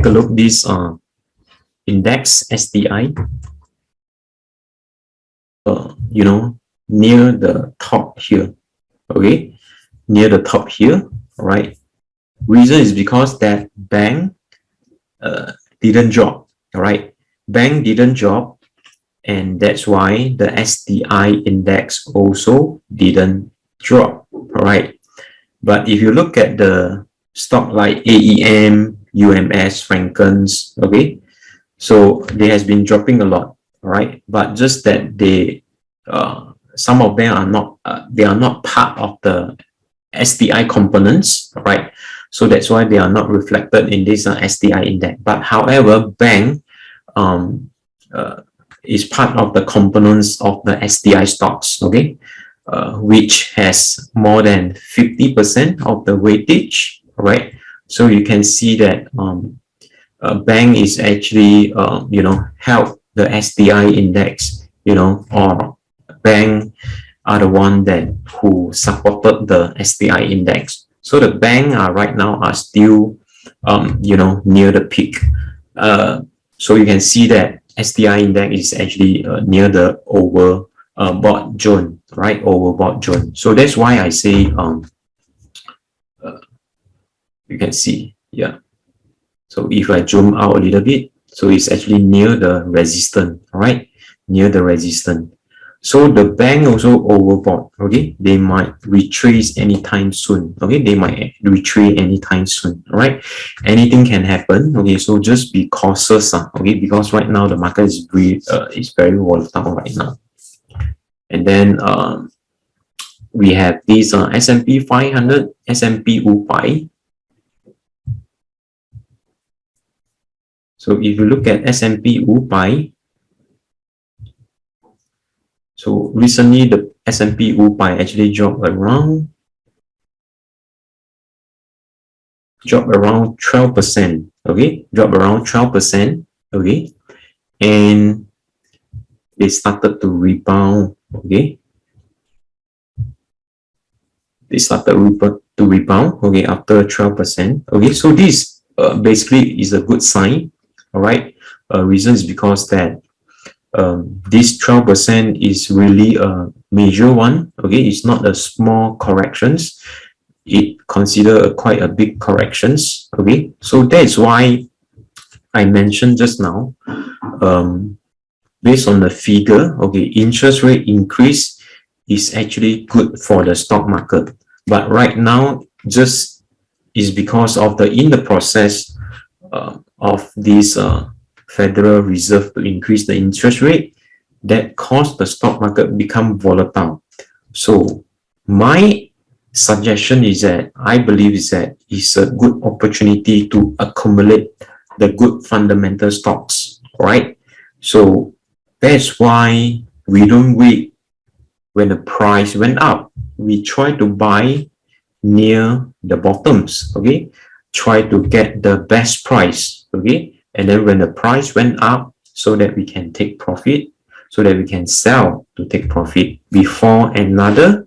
a look this index STI. You know, near the top here. Okay, near the top here. All right. Reason is because that bank didn't drop. All right, bank didn't drop, and that's why the STI index also didn't drop. All right. But if you look at the stock like AEM, UMS, Frenckens, okay, so they has been dropping a lot, all right, but just that they some of them are not they are not part of the STI components, right? So that's why they are not reflected in this STI index. But however, bank is part of the components of the STI stocks, okay, which has more than 50% of the weightage, right? So you can see that bank is actually you know, help the STI index, you know, or bank are the one that who supported the STI index. So the bank right now are still you know, near the peak. So you can see that STI index is actually near the overbought zone, right? Overbought zone. So that's why I say you can see, yeah. So if I zoom out a little bit, so it's actually near the resistance, right? Near the resistance. So the bank also overbought, okay? They might retrace anytime soon, okay? They might retrace anytime soon, all right? Anything can happen, okay? So just be cautious, okay? Because right now the market is very volatile right now. And then we have this S&P 500, S&P 500. So if you look at S&P 500, so recently the S&P 500 actually dropped around 12%, okay? Dropped around 12%, okay? And they started to rebound, okay? They started to rebound, okay, after 12%, okay? So this basically is a good sign, all right? Reason is because that this 12% is really a major one, okay? It's not a small corrections. It consider quite a big corrections, okay? So that's why I mentioned just now, based on the figure, okay, interest rate increase is actually good for the stock market. But right now, just is because of the in the process of this Federal Reserve to increase the interest rate that caused the stock market become volatile. So my suggestion is that I believe is that it's a good opportunity to accumulate the good fundamental stocks, right? So that's why we don't wait when the price went up. We try to buy near the bottoms, okay? Try to get the best price, okay? And then when the price went up, so that we can take profit, so that we can sell to take profit before another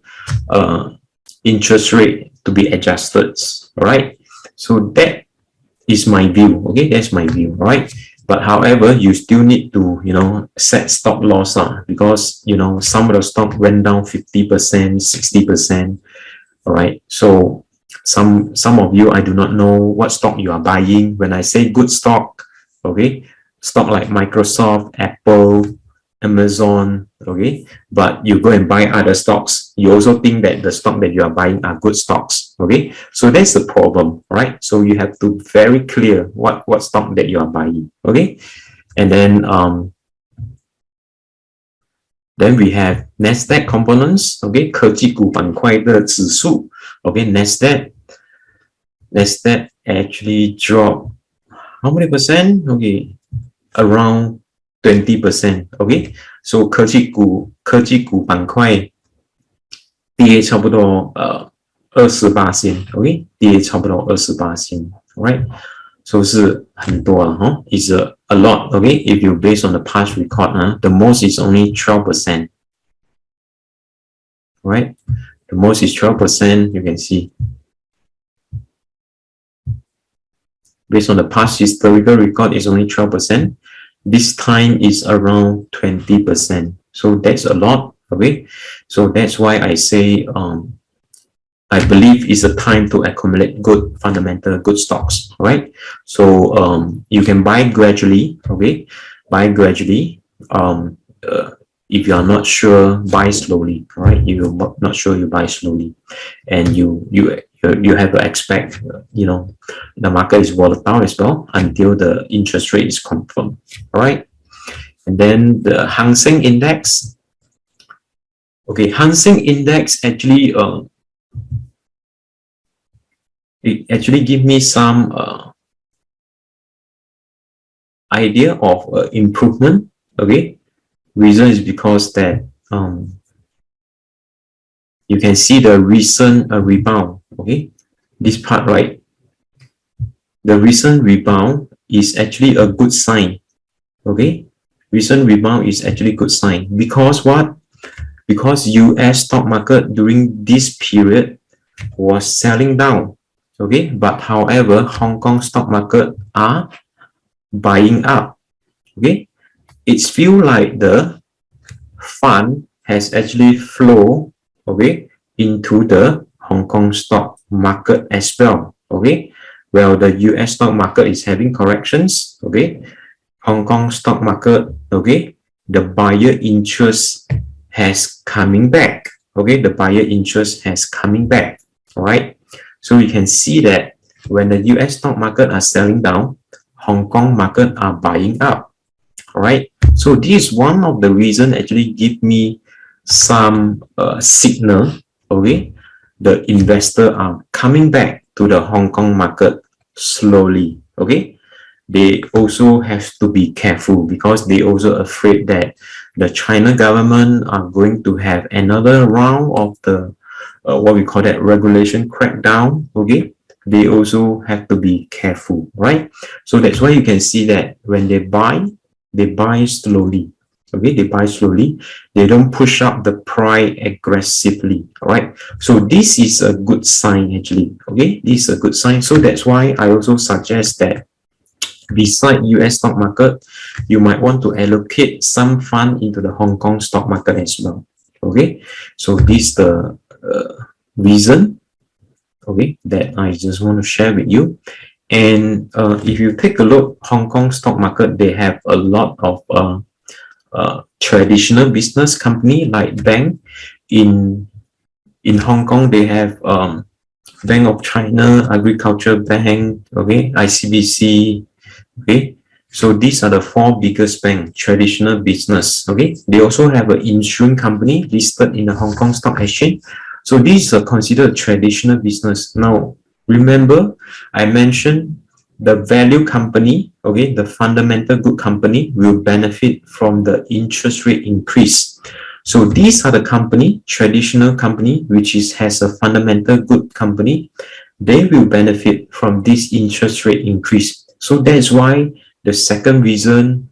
interest rate to be adjusted, right? So that is my view, okay? That's my view, right? But however, you still need to, you know, set stop loss because, you know, some of the stock went down 50%, 60%, all right? So some of you, I do not know what stock you are buying. When I say good stock, okay, stock like Microsoft, Apple, Amazon, okay, but you go and buy other stocks, you also think that the stock that you are buying are good stocks, okay? So that's the problem, right? So you have to very clear what stock that you are buying, okay? And then we have Nasdaq components, okay, 科技股板块的指数, okay, Nasdaq actually dropped how many percent? Okay, around 20%, okay? So 科技股板块跌差不多28%, okay? 跌差不多28%, right? So 是很多了哈 ，is a lot, okay? If you based on the past record, the most is only 12%, right? The most is 12%, you can see. based on the past historical record, is only 12%. This time is around 20%. So that's a lot. Okay, so that's why I say I believe it's a time to accumulate good fundamental, good stocks. All right, so you can buy gradually. Okay, buy gradually. If you are not sure, buy slowly. All right, you're not sure, you buy slowly, and you have to expect, you know, the market is volatile as well until the interest rate is confirmed. All right, and then the Hang Seng Index. Okay, Hang Seng Index actually it actually give me some idea of improvement. Okay, reason is because that you can see the recent rebound. Okay, this part, right? The recent rebound is actually a good sign. Okay, recent rebound is actually good sign because what? Because US stock market during this period was selling down. Okay, but however, Hong Kong stock market are buying up. Okay, it's feel like the fund has actually flow, okay, into the Hong Kong stock market as well. Okay, well, the US stock market is having corrections. Okay, Hong Kong stock market, okay, the buyer interest has coming back. Okay, the buyer interest has coming back. All right, so you can see that when the US stock market are selling down, Hong Kong market are buying up. All right, so this is one of the reason actually give me some signal. Okay, the investor are coming back to the Hong Kong market slowly. Okay, they also have to be careful because they also afraid that the China government are going to have another round of the what we call that regulation crackdown. Okay, they also have to be careful, right? So that's why you can see that when they buy slowly. Okay, they buy slowly. They don't push up the price aggressively. All right, so this is a good sign actually. Okay, this is a good sign. So that's why I also suggest that beside US stock market, you might want to allocate some fund into the Hong Kong stock market as well. Okay, so this is the reason, okay, that I just want to share with you. And if you take a look, Hong Kong stock market, they have a lot of traditional business company like bank. In Hong Kong, they have Bank of China, Agriculture Bank, okay, ICBC, okay. So these are the four biggest bank, traditional business, okay. They also have an insurance company listed in the Hong Kong Stock Exchange. So these are considered traditional business. Now, remember, I mentioned the value company, okay, the fundamental good company will benefit from the interest rate increase. So these are the company, traditional company, which has a fundamental good company. They will benefit from this interest rate increase. So that's why the second reason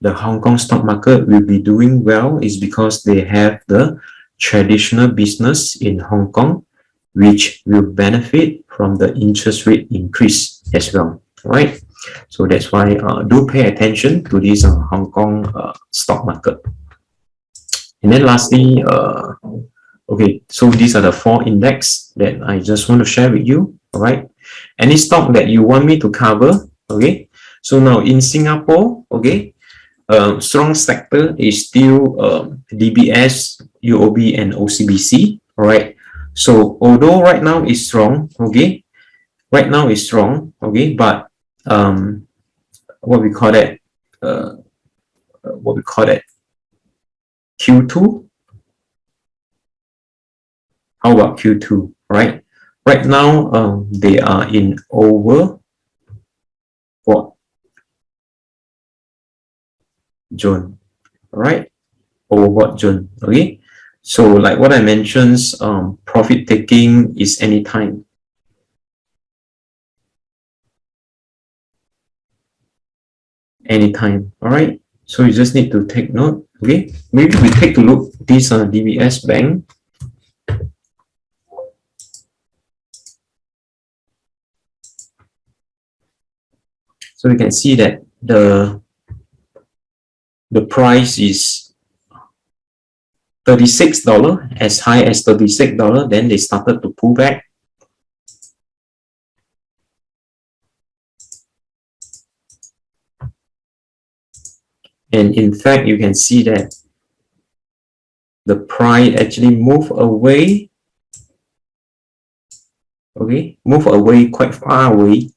the Hong Kong stock market will be doing well is because they have the traditional business in Hong Kong, which will benefit from the interest rate increase as well. Right? So that's why do pay attention to this Hong Kong stock market. And then lastly, okay, so these are the four index that I just want to share with you. All right, any stock that you want me to cover? Okay, so now in Singapore, okay, strong sector is still DBS, UOB, and OCBC. All right, so although right now is strong, okay, right now is strong, okay, but what we call that, Q2. How about Q2? Right. Right now, they are in over what zone? All right, over what zone? Okay. So like what I mentioned, profit taking is anytime. Anytime. All right. So you just need to take note. Okay. Maybe we take a look at this DBS Bank. So you can see that the price is $36, as high as $36. Then they started to pull back. And in fact, you can see that the price actually moved away. Okay, move away, quite far away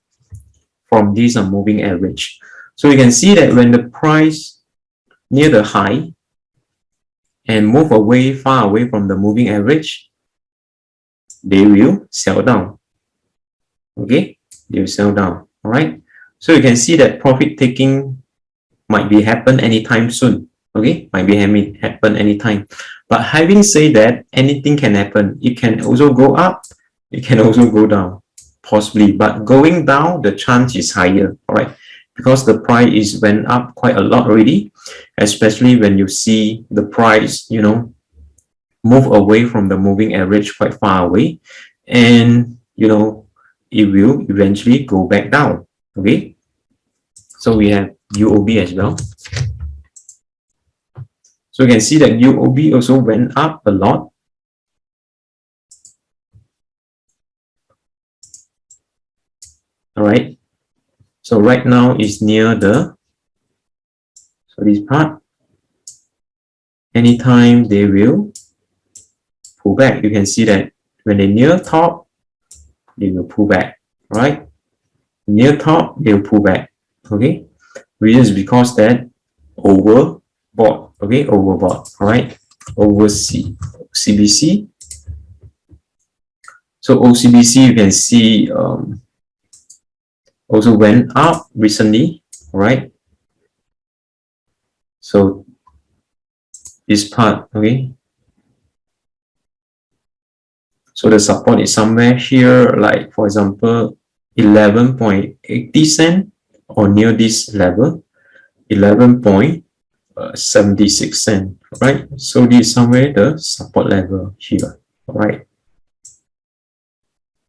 from this moving average. So you can see that when the price near the high and move away, far away from the moving average, they will sell down. Okay, they will sell down. All right. So you can see that profit taking might be happen anytime soon. Okay, might be happen anytime. But having said that, anything can happen. It can also go up. It can also go down, possibly. But going down, the chance is higher. All right, because the price went up quite a lot already, especially when you see the price, you know, move away from the moving average quite far away, and you know, it will eventually go back down. Okay, so we have UOB as well. So you can see that UOB also went up a lot. All right. So right now is near the, so this part, anytime they will pull back. You can see that when they near top, they will pull back. All right. Near top, they will pull back. Okay. Reason is because that overbought. Okay, overbought. All right, over CBC. So OCBC, you can see also went up recently. All right. So this part, okay. So the support is somewhere here, like for example, 11.80 cent or near this level, 11.76 cent, right? So this is somewhere the support level here, right?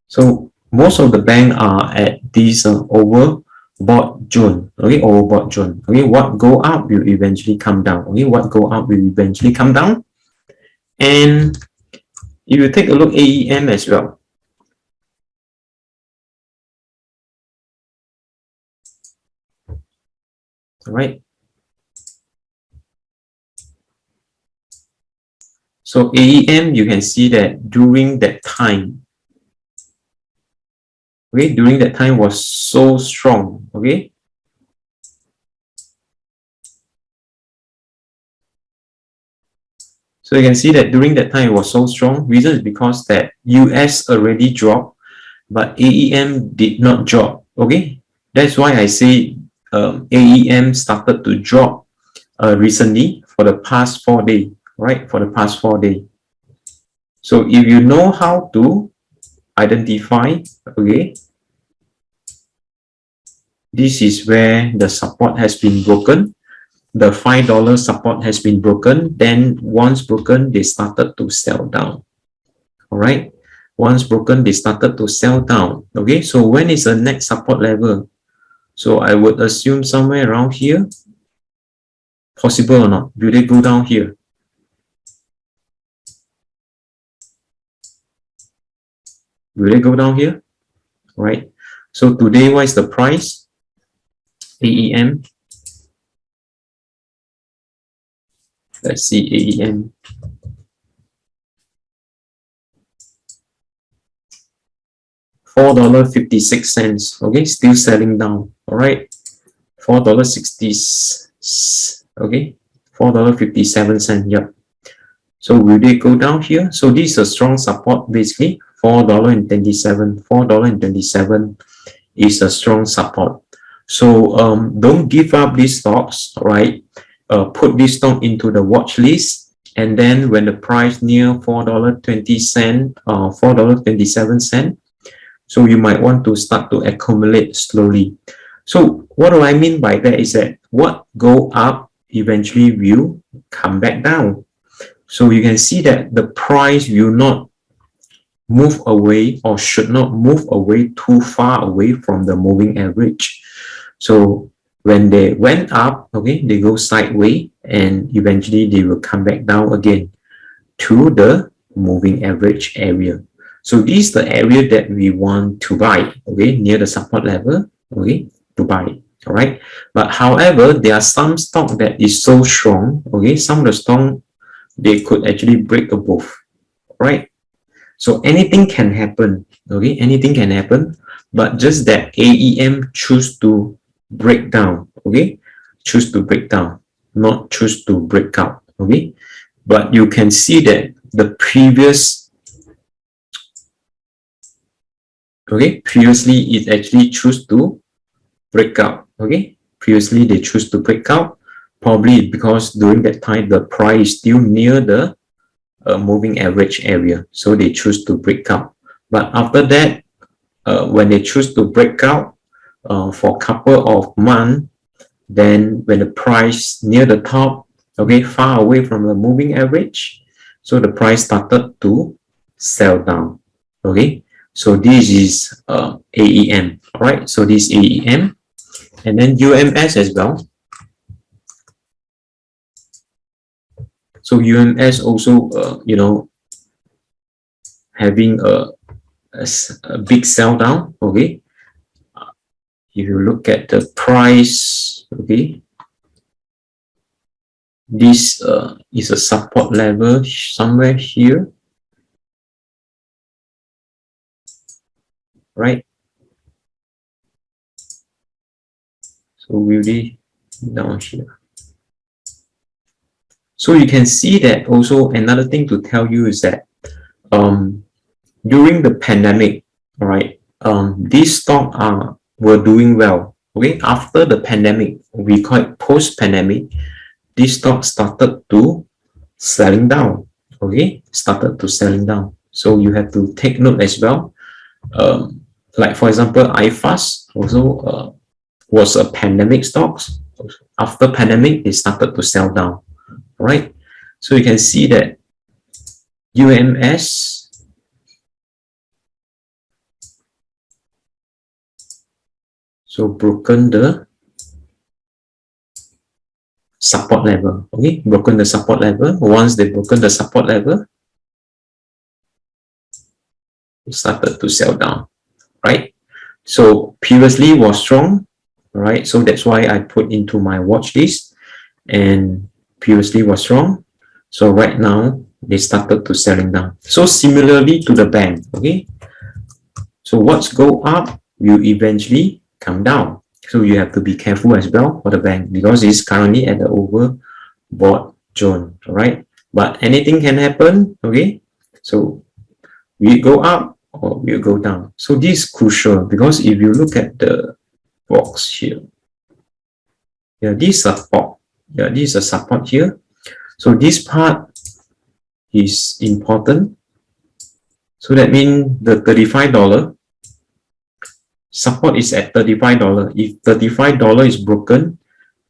So most of the bank are at this overbought zone, okay, overbought zone. Okay, what go up will eventually come down. Okay, what go up will eventually come down. And if you take a look AEM as well, all right. So AEM, you can see that during that time, okay, during that time was so strong, okay. So you can see that during that time it was so strong. Reason is because that US already dropped, but AEM did not drop, okay. That's why I say AEM started to drop recently for the past 4 days, right? For the past 4 days. So if you know how to identify, okay, this is where the support has been broken. The $5 support has been broken. Then once broken, they started to sell down. All right. Once broken, they started to sell down. Okay. So when is the next support level? So I would assume somewhere around here. Possible or not? Will they go down here? Will they go down here? All right. So today, what is the price? AEM. Let's see AEM. $4.56. Okay, still selling down. All right, $4.60. Okay, $4.57. Yep. So will they go down here? So this is a strong support basically. $4.27. $4.27 is a strong support. So don't give up these stocks. All right. Put this stock into the watch list, and then when the price near $4.20 or $4.27, so you might want to start to accumulate slowly. So what do I mean by that is that what go up eventually will come back down. So you can see that the price will not move away or should not move away too far away from the moving average. So when they went up, okay, they go sideways, and eventually they will come back down again to the moving average area. So this is the area that we want to buy, okay, near the support level, okay, to buy. All right. But however, there are some stock that is so strong, okay, some of the stock, they could actually break above, right? So anything can happen, okay, anything can happen, but just that AEM choose to break down, okay, choose to break down, not choose to break out, okay. But you can see that the previous, okay, previously it actually choose to break out, okay. Previously they choose to break out, probably because during that time the price is still near the moving average area, so they choose to break out. But after that, when they choose to break out for a couple of months, then when the price near the top, okay, far away from the moving average, so the price started to sell down, okay. So this is AEM, all right. So this is AEM, and then UMS as well. So UMS also, you know, having a big sell down, okay. If you look at the price, okay, this is a support level somewhere here, right? So really down here. So you can see that also another thing to tell you is that during the pandemic, all right, these stocks were doing well. Okay, after the pandemic, we call it post-pandemic, these stocks started to selling down. Okay, started to selling down. So you have to take note as well. Like for example, IFast also was a pandemic stocks. After pandemic, they started to sell down. Right? So you can see that UMS so broken the support level. Okay, broken the support level. Once they broken the support level, it started to sell down. Right? So previously was strong. Right? So that's why I put into my watch list, and previously was strong. So right now they started to selling down. So similarly to the bank, okay. So what's go up will eventually come down. So you have to be careful as well for the bank because it's currently at the overbought zone, right? But anything can happen, okay? So will it go up or will it go down? So this is crucial because if you look at the box here, yeah, this support, yeah, this is a support here. So this part is important. So that means the $35 support is at $35. If $35 is broken,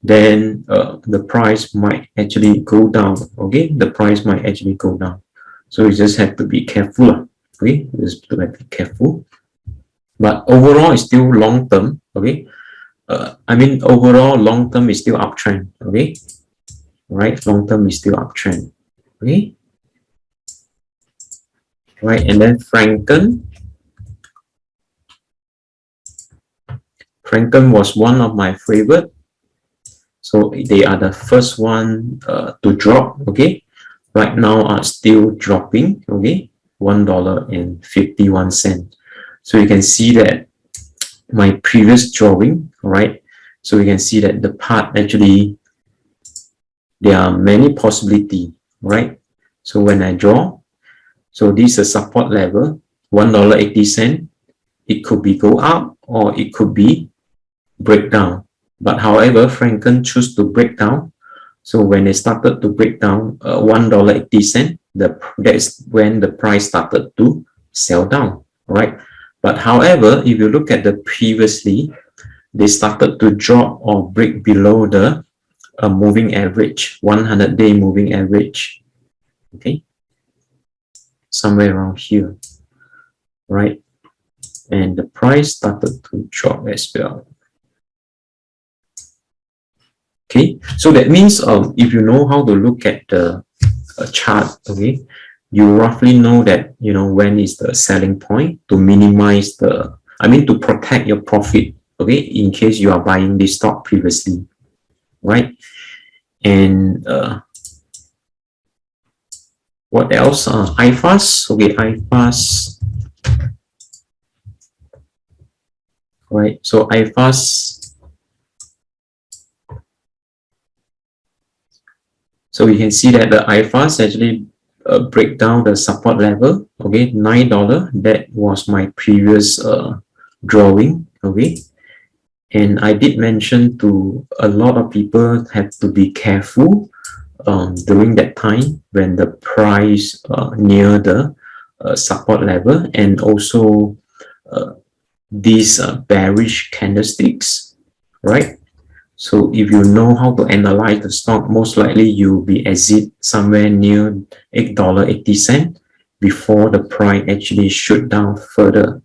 then the price might actually go down. Okay, the price might actually go down. So you just have to be careful. Okay, just to be careful. But overall, it's still long term. Okay, I mean overall long term is still uptrend. Okay, right? Long term is still uptrend. Okay, right, and then Frencken. Frencken was one of my favorite. So they are the first one to drop. Okay, right now are still dropping. Okay, $1.51. So you can see that my previous drawing, right? So you can see that the part actually there are many possibility, right? So when I draw, so this is a support level, $1.80. It could be go up or it could be break down. But however, Frencken choose to break down. So when they started to break down $1.80, that's when the price started to sell down, right? But however, if you look at the previously, they started to drop or break below the moving average, 100-day moving average, okay? Somewhere around here, right? And the price started to drop as well. Okay, so that means if you know how to look at the chart, okay, you roughly know that, you know, when is the selling point to minimize the, I mean, to protect your profit, okay, in case you are buying this stock previously, right? And what else? IFast, okay, IFast, right? So IFast, so we can see that the IFast actually break down the support level, okay, $9. That was my previous drawing, okay. And I did mention to a lot of people have to be careful during that time when the price near the support level, and also these bearish candlesticks, right? So if you know how to analyze the stock, most likely you'll be exit somewhere near $8.80 before the price actually shoot down further.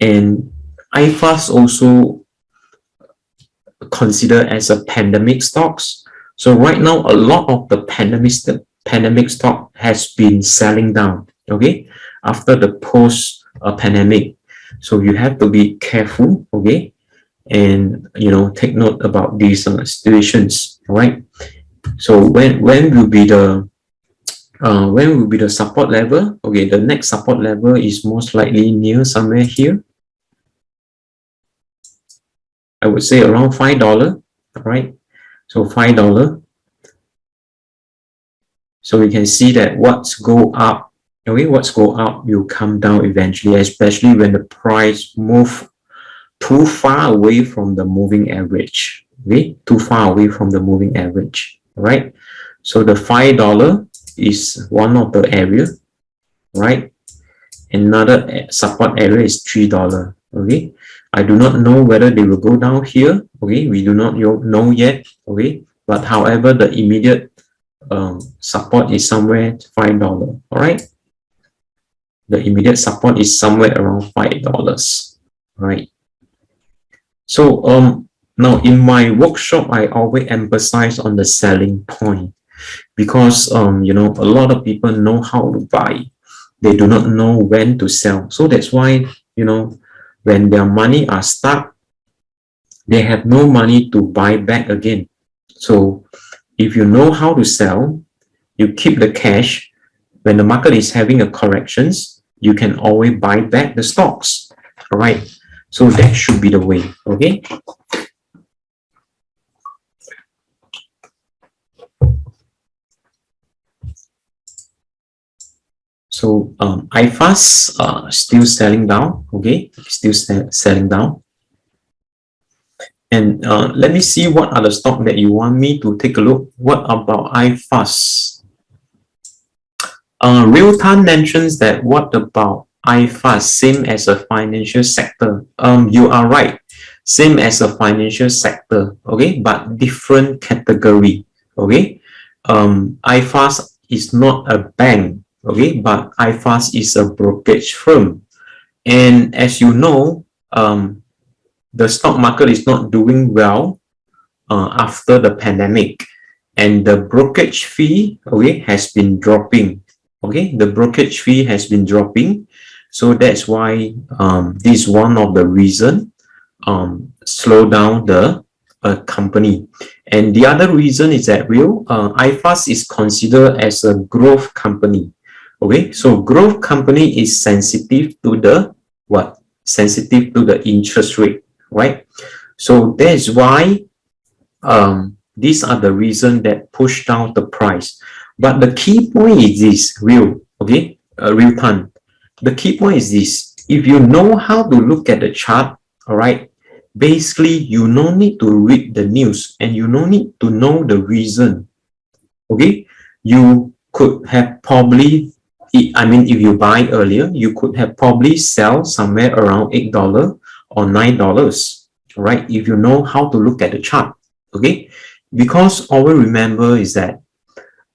And IFast also considered as a pandemic stocks. So right now, a lot of the pandemic stock has been selling down, okay, after the post pandemic. So you have to be careful, okay, and, you know, take note about these situations, right? So when will be the support level? Okay, the next support level is most likely near somewhere here. I would say around $5, right? So $5. So we can see that what's go up, okay, what's go up will come down eventually, especially when the price move too far away from the moving average, okay, too far away from the moving average, right? So the $5 is one of the area, right? Another support area is $3, okay. I do not know whether they will go down here, okay, we do not know yet, okay, but however, the immediate support is somewhere $5, all right. The immediate support is somewhere around $5, right? So now in my workshop, I always emphasize on the selling point, because you know, a lot of people know how to buy, they do not know when to sell. So that's why, you know, when their money are stuck, they have no money to buy back again. So if you know how to sell, you keep the cash. When the market is having a corrections, you can always buy back the stocks, all right? So that should be the way, okay? So IFast still selling down, okay? Still selling down. And let me see what are the stock that you want me to take a look. What about IFast? Real Time mentions that what about IFast, same as a financial sector? You are right, same as a financial sector, okay, but different category, okay. IFast is not a bank, okay, but IFast is a brokerage firm. And as you know, the stock market is not doing well after the pandemic, and the brokerage fee, okay, has been dropping. Okay, the brokerage fee has been dropping, so that's why this is one of the reason slow down the company. And the other reason is that IFast is considered as a growth company. Okay, so growth company is sensitive to the what? Sensitive to the interest rate, right? So that's why these are the reason that push down the price. But the key point is this, real time. The key point is this: if you know how to look at the chart, all right, basically you no need to read the news, and you no need to know the reason. Okay, you could have probably, I mean, if you buy earlier, you could have probably sell somewhere around $8 or $9, right? If you know how to look at the chart, okay? Because always remember is that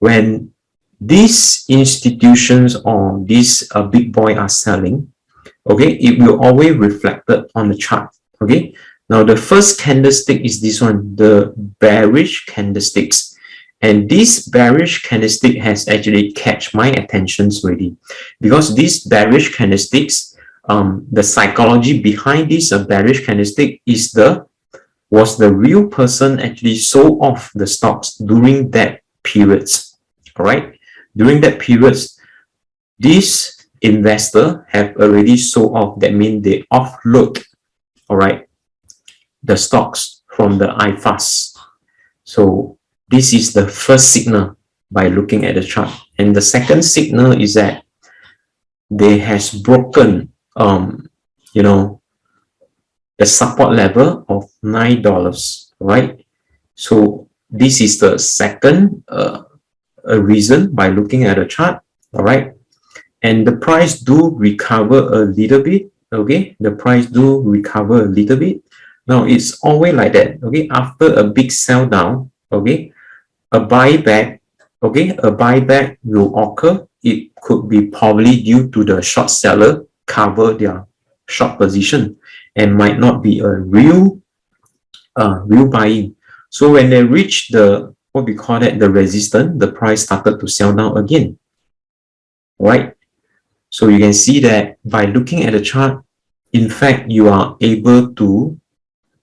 when these institutions or these big boy are selling, okay, it will always reflected on the chart, okay? Now the first candlestick is this one, the bearish candlesticks. And this bearish candlestick has actually catch my attention already, because these bearish candlesticks, the psychology behind this bearish candlestick was the real person actually sold off the stocks during that periods. All right, during that periods, this investor have already sold off. That means they offload, all right, the stocks from the IFast. So this is the first signal by looking at the chart. And the second signal is that they has broken, you know, the support level of $9, right? So this is the second reason by looking at the chart, all right? And the price do recover a little bit, okay? The price do recover a little bit. Now it's always like that, okay? After a big sell down, okay, a buyback, okay, a buyback will occur. It could be probably due to the short seller cover their short position and might not be a real buying. So when they reach the, what we call that, the resistance, the price started to sell down again, right? So you can see that by looking at the chart, in fact, you are able to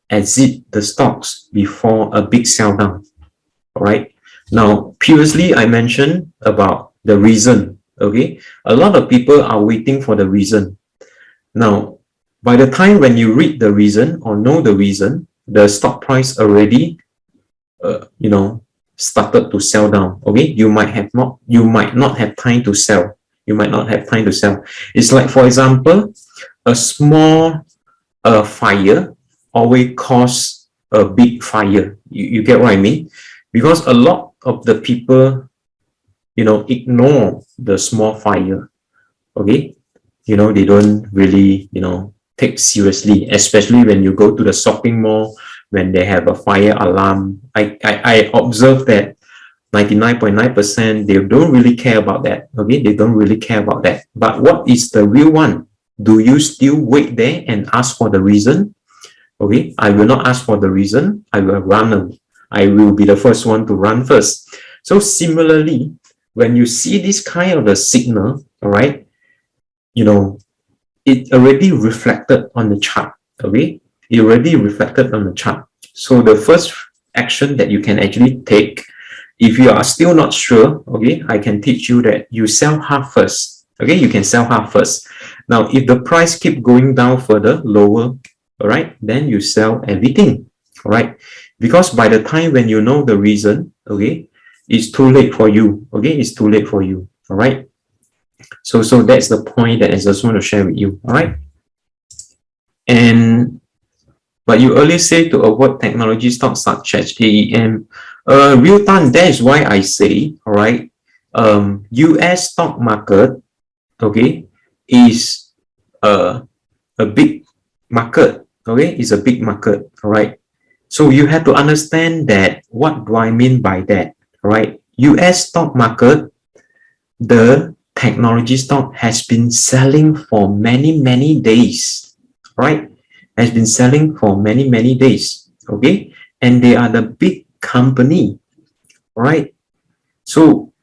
exit the stocks before a big sell down, all right? Now, previously I mentioned about the reason, okay? A lot of people are waiting for the reason. Now, by the time when you read the reason or know the reason, the stock price already, you know, started to sell down, okay? You might not have time to sell. You might not have time to sell. It's like, for example, a small fire always cause a big fire. You get what I mean? Because a lot of the people, you know, ignore the small fire, okay? You know, they don't really, you know, take seriously, especially when you go to the shopping mall, when they have a fire alarm. I observe that 99.9%, they don't really care about that, okay? They don't really care about that. But what is the real one? Do you still wait there and ask for the reason? Okay, I will not ask for the reason. I will run. I will be the first one to run first. So similarly, when you see this kind of a signal, all right, you know, it already reflected on the chart, okay? It already reflected on the chart. So the first action that you can actually take, if you are still not sure, okay, I can teach you that you sell half first, okay? You can sell half first. Now, if the price keep going down further, lower, all right, then you sell everything, all right? Because by the time when you know the reason, okay, it's too late for you, okay? It's too late for you, all right? So that's the point that I just want to share with you, all right? And but you earlier say to avoid technology stocks such as AEM. Real time, that is why I say, all right, US stock market, okay, is a big market, okay, is a big market, all right? So you have to understand that, what do I mean by that, all right? US stock market, the technology stock has been selling for many days, right? Has been selling for many days, okay? And they are the big company, right? So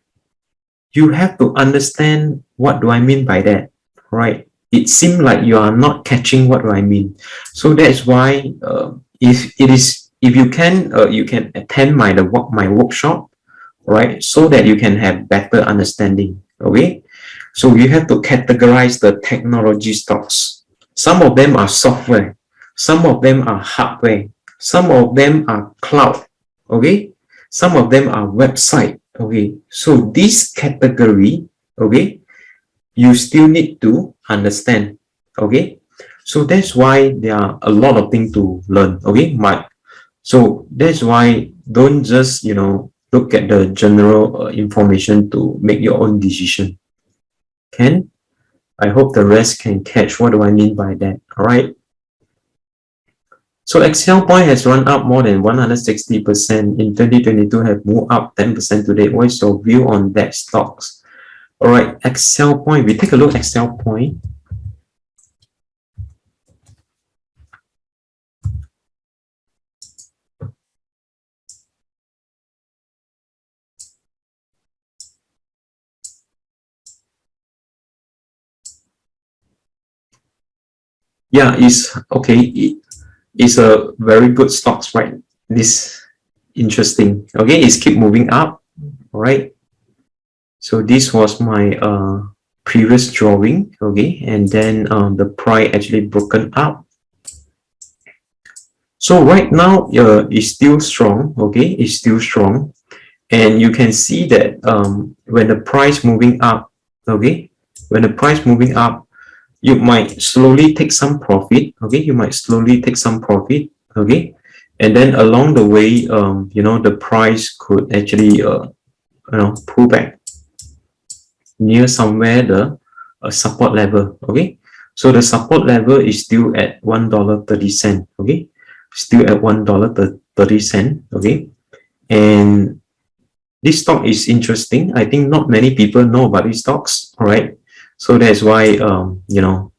you have to understand, what do I mean by that, right? It seems like you are not catching what do I mean. So that's why if you can attend my workshop, right? So that you can have better understanding, okay? So you have to categorize the technology stocks. Some of them are software, some of them are hardware, some of them are cloud, okay? Some of them are website, okay? So this category, okay, you still need to understand, okay? So that's why there are a lot of things to learn, okay? So that's why don't just, you know, look at the general information to make your own decision. Can? I hope the rest can catch what do I mean by that, all right? So ExcelPoint has run up more than 160% in 2022, have moved up 10% today. What is your view on that stocks? All right, ExcelPoint, we take a look at ExcelPoint. yeah, it's okay. It's a very good stocks, right? This interesting. Okay, it's keep moving up. All right. So this was my previous drawing. Okay, and then the price actually broken up. So right now, it's still strong. Okay, it's still strong, and you can see that when the price moving up. Okay, when the price moving up, you might slowly take some profit. Okay, you might slowly take some profit. Okay, and then along the way, you know, the price could actually pull back near somewhere the support level. Okay, so the support level is still at $1.30. Okay, still at $1.30. Okay, and this stock is interesting. I think not many people know about these stocks. All right, so that's why you know,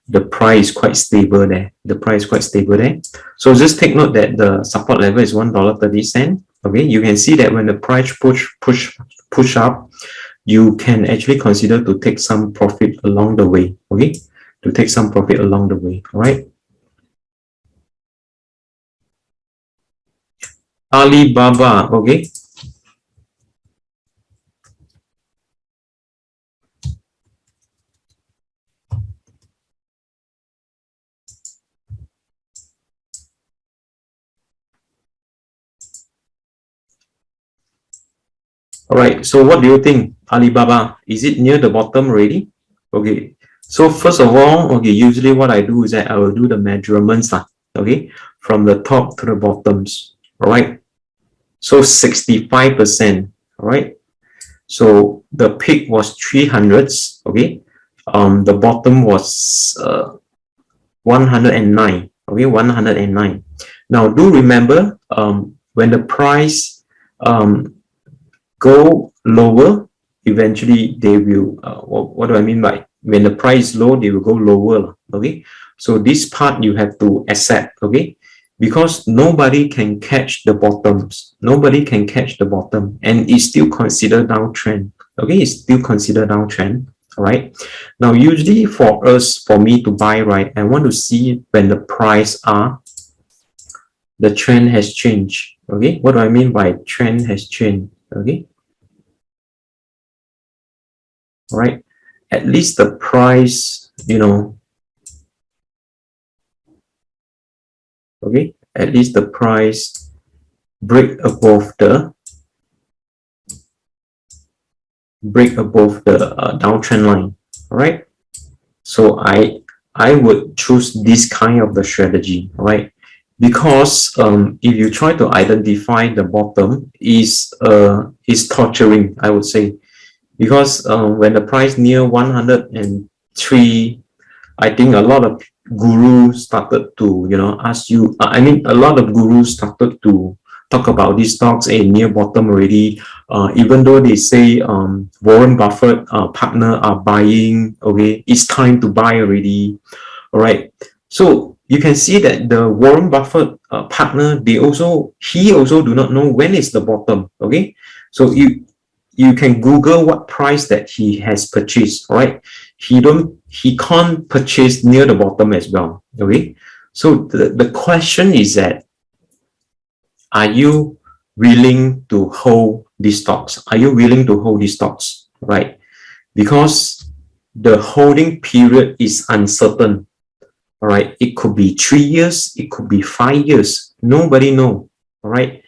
the price is quite stable there. The price is quite stable there. So just take note that the support level is $1.30. Okay, you can see that when the price push up, you can actually consider to take some profit along the way. Okay, to take some profit along the way. All right. Alibaba. Okay. All right, so what do you think, Alibaba? Is it near the bottom already? Okay, so first of all, okay, usually what I do is that I will do the measurements, okay, from the top to the bottoms. All right, so 65%. All right, so the peak was 300s. Okay, the bottom was 109. Okay, 109. Now do remember, when the price go lower, eventually they will, what do I mean by when the price is low, they will go lower. Okay, so this part you have to accept. Okay, because nobody can catch the bottoms. Nobody can catch the bottom, and it's still considered downtrend. Okay, it's still considered downtrend. All right, now usually for us, for me to buy, right, I want to see when the price the trend has changed. Okay, what do I mean by trend has changed? Okay, all right, at least the price, you know, okay, at least the price break above the downtrend line. All right, so I would choose this kind of the strategy. All right, because if you try to identify the bottom, is torturing, I would say, because when the price near 103, I think a lot of gurus started to, you know, ask you, I mean, a lot of gurus started to talk about these stocks near bottom already, even though they say Warren Buffett partner are buying. Okay, it's time to buy already. All right, so you can see that the Warren Buffett partner, he also do not know when is the bottom. Okay, so you can Google what price that he has purchased. All right, he can't purchase near the bottom as well. Okay, so the question is that, are you willing to hold these stocks? Are you willing to hold these stocks? Right, because the holding period is uncertain. All right, it could be 3 years, it could be 5 years, nobody know. All right,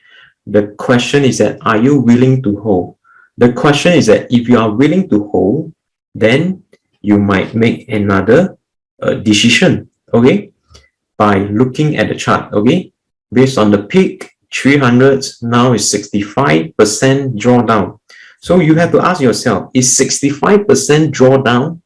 the question is that, are you willing to hold? The question is that if you are willing to hold, then you might make another decision, okay, by looking at the chart. Okay, based on the peak 300s, now is 65% drawdown. So you have to ask yourself, is 65% drawdown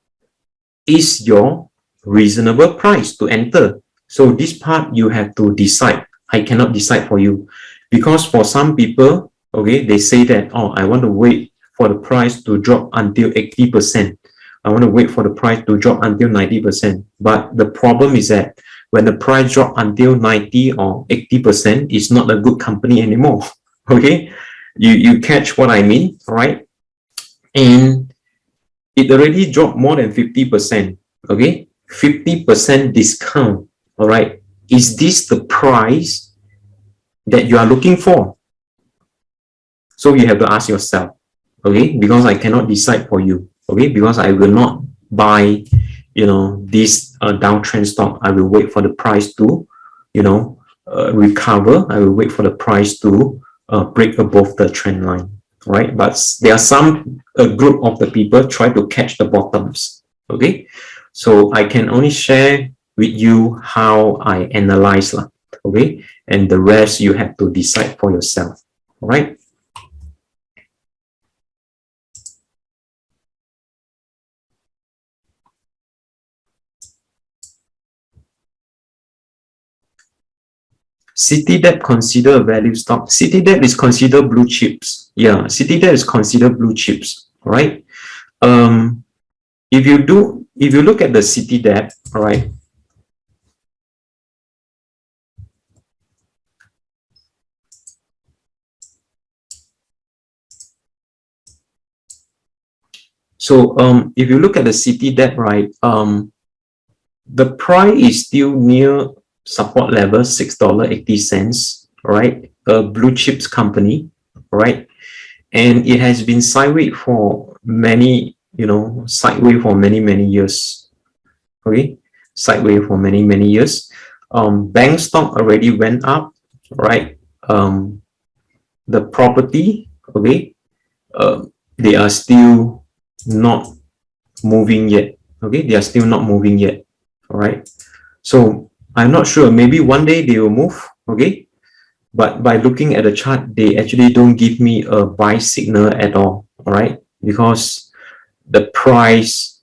is your reasonable price to enter? So this part you have to decide. I cannot decide for you, because for some people, okay, they say that, oh, I want to wait for the price to drop until 80%. I want to wait for the price to drop until 90%. But the problem is that when the price drop until 90 or 80%, it's not a good company anymore. Okay, you catch what I mean, right? And it already dropped more than 50%. Okay, 50% discount, all right? Is this the price that you are looking for? So you have to ask yourself, okay? Because I cannot decide for you, okay? Because I will not buy, you know, this downtrend stock. I will wait for the price to, you know, recover. I will wait for the price to break above the trend line, right? But there are some group of the people try to catch the bottoms, okay? So I can only share with you how I analyze, okay? And the rest you have to decide for yourself, all right? CityDev consider a value stock. CityDev is considered blue chips. Yeah, CityDev is considered blue chips, all right? If you look at the CityDev, all right, so if you look at the CityDev, right, the price is still near support level, $6.80, right? A blue chips company, right? And it has been sideways for many, you know, sideways for many years, okay? Sideways for many years. Bank stock already went up, right? The property, okay, they are still not moving yet, okay? They are still not moving yet, all right? So I'm not sure, maybe one day they will move, okay? But by looking at the chart, they actually don't give me a buy signal at all, all right? Because the price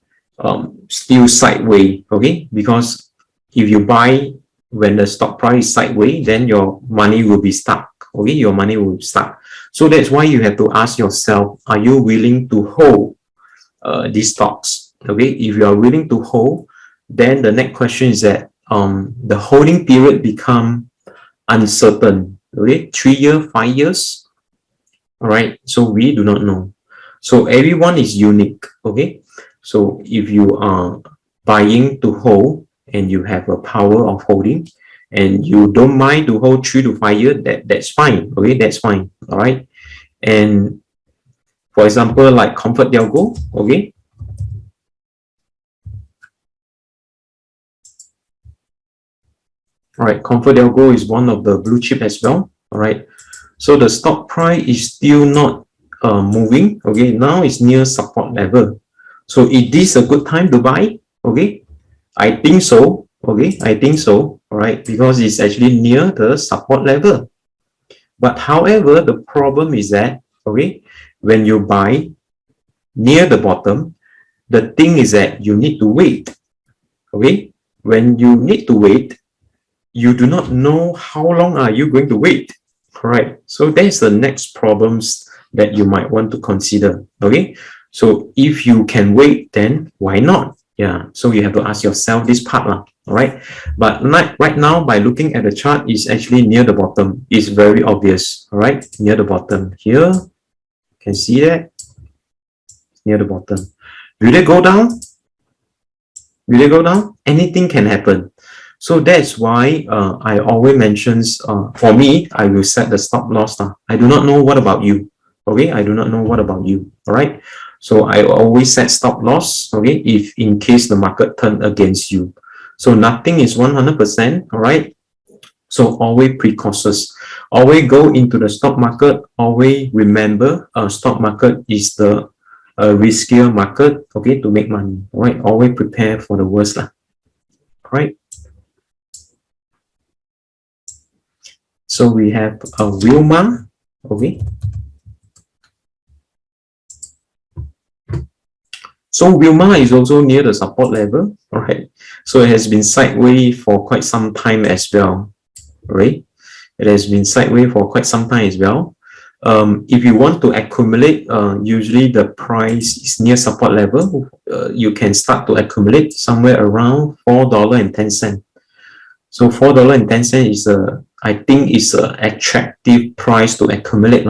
still sideways, okay? Because if you buy when the stock price is sideways, then your money will be stuck, okay? Your money will be stuck. So that's why you have to ask yourself, are you willing to hold these stocks, okay? If you are willing to hold, then the next question is that the holding period become uncertain, okay? 3 years, 5 years, all right? So we do not know. So everyone is unique, okay? So if you are buying to hold and you have a power of holding and you don't mind to hold 3 to 5 years, that's fine, okay? That's fine, all right? And for example, like Comfortdelgro, okay? All right, Comfortdelgro is one of the blue chip as well, all right? So the stock price is still not moving, okay? Now it's near support level. So is this a good time to buy, okay? I think so, okay? I think so, all right? Because it's actually near the support level. But however, the problem is that, okay, when you buy near the bottom, the thing is that you need to wait, okay? When you need to wait, you do not know how long are you going to wait, right? So that's the next problems that you might want to consider, okay? So if you can wait, then why not? Yeah, so you have to ask yourself this part, all right? But right now, by looking at the chart, is actually near the bottom. It's very obvious, all right? Near the bottom here, you can see that, near the bottom. Will they go down? Will they go down? Anything can happen. So that's why I always mentions, for me, I will set the stop loss. I do not know what about you, okay? I do not know what about you, all right? So I always set stop loss, okay, if in case the market turn against you. So nothing is 100%, all right? So always precautious. Always go into the stock market. Always remember, stock market is the riskier market, okay, to make money, all right? Always prepare for the worst, all right? So we have Wilmar, okay. So Wilmar is also near the support level, all right. So it has been sideways for quite some time as well, right? It has been sideways for quite some time as well. If you want to accumulate, usually the price is near support level. You can start to accumulate somewhere around $4.10. So $4.10 is I think is an attractive price to accumulate.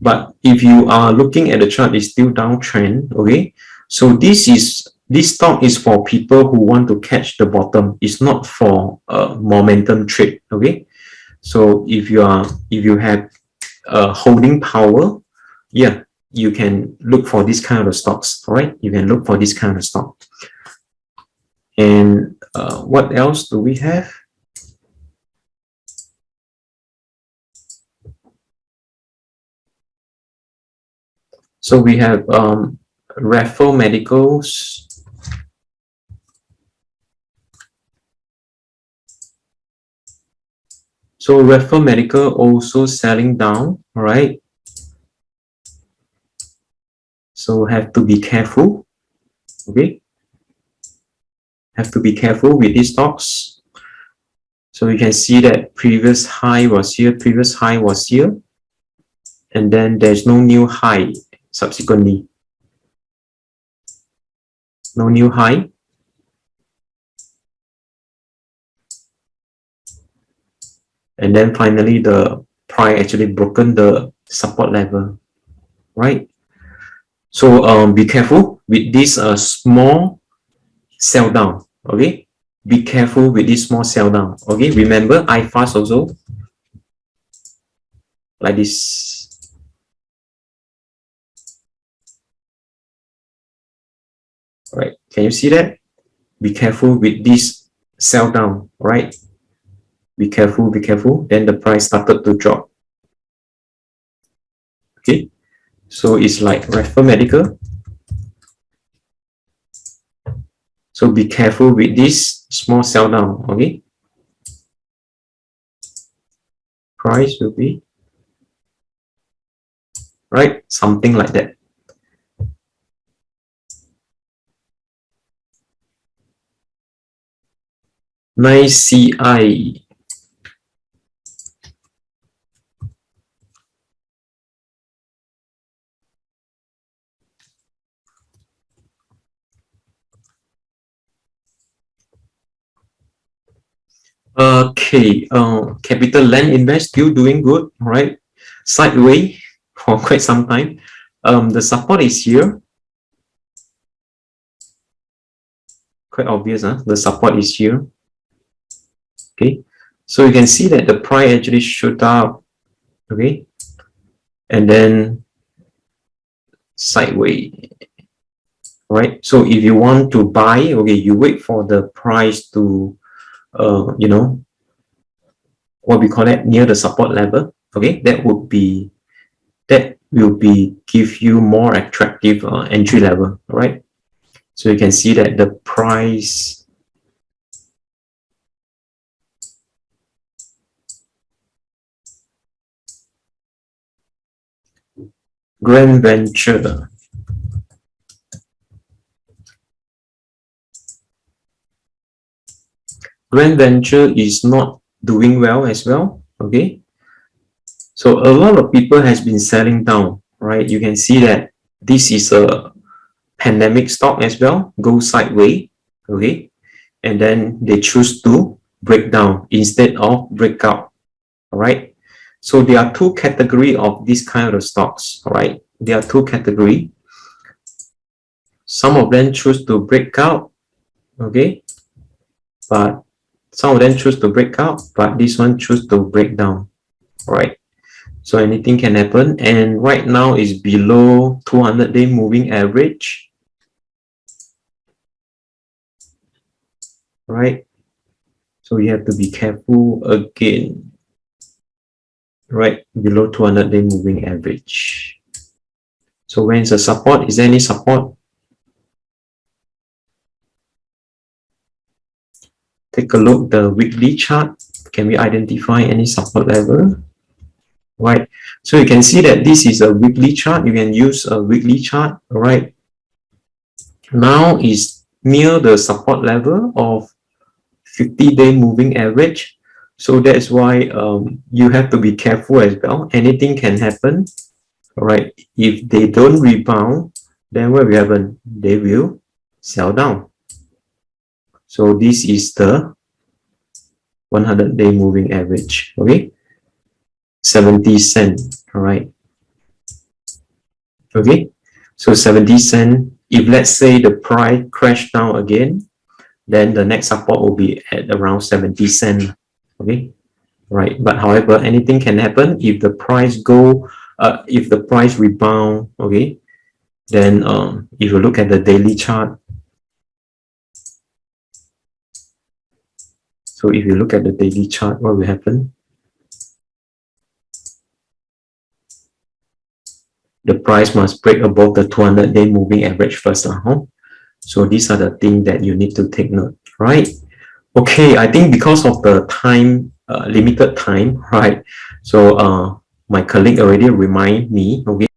But if you are looking at the chart, it's still downtrend, okay? So this is this stock is for people who want to catch the bottom. It's not for momentum trade. Okay, so if you have holding power, yeah, you can look for this kind of stocks. All right, you can look for this kind of stock. And what else do we have? So we have Raffles Medicals. So Raffles Medical also selling down, all right? So have to be careful, okay? Have to be careful with these stocks. So you can see that previous high was here, previous high was here, and then there's no new high subsequently. No new high. And then finally the price actually broken the support level, right? So be careful with this small sell down, okay? Be careful with this small sell down, okay? Remember IFast also like this. All right, can you see that? Be careful with this sell down, right? Be careful, be careful. Then the price started to drop. Okay, so it's like Raffles Medical. So be careful with this small sell down, okay? Price will be, right? Something like that. Nice CI. Okay, CapitalandInvest still doing good, right? Sideways for quite some time. The support is here. Quite obvious, huh? The support is here. Okay, so you can see that the price actually shoot up. Okay, and then sideways. Right. So if you want to buy, okay, you wait for the price to you know, what we call that, near the support level. Okay, that will be give you more attractive entry level. All right, so you can see that the price Grand Venture. Grand Venture is not doing well as well. Okay, so a lot of people has been selling down, right? You can see that this is a pandemic stock as well, go sideways. Okay, and then they choose to break down instead of breakout. All right, so there are two categories of this kind of stocks. All right, there are two categories. Some of them choose to break out, okay, but some of them choose to break out, but this one choose to break down. All right, so anything can happen, and right now is below 200-day moving average. Right, so you have to be careful again. Right, below 200-day moving average. So when is the support? Is there any support? Take a look the weekly chart. Can we identify any support level? Right, so you can see that this is a weekly chart. You can use a weekly chart. All right, now is near the support level of 50-day moving average. So that's why you have to be careful as well. Anything can happen. All right, if they don't rebound, then what will happen? They will sell down. So this is the 100-day moving average. Okay, 70 cents. All right. Okay, so 70 cents if let's say the price crash down again, then the next support will be at around 70 cents. Okay, right. But however, anything can happen if the price if the price rebound. Okay, then if you look at the daily chart, so if you look at the daily chart, what will happen? The price must break above the 200-day moving average first. So these are the things that you need to take note, right? Okay, I think because of the time, limited time, right? So my colleague already remind me, okay,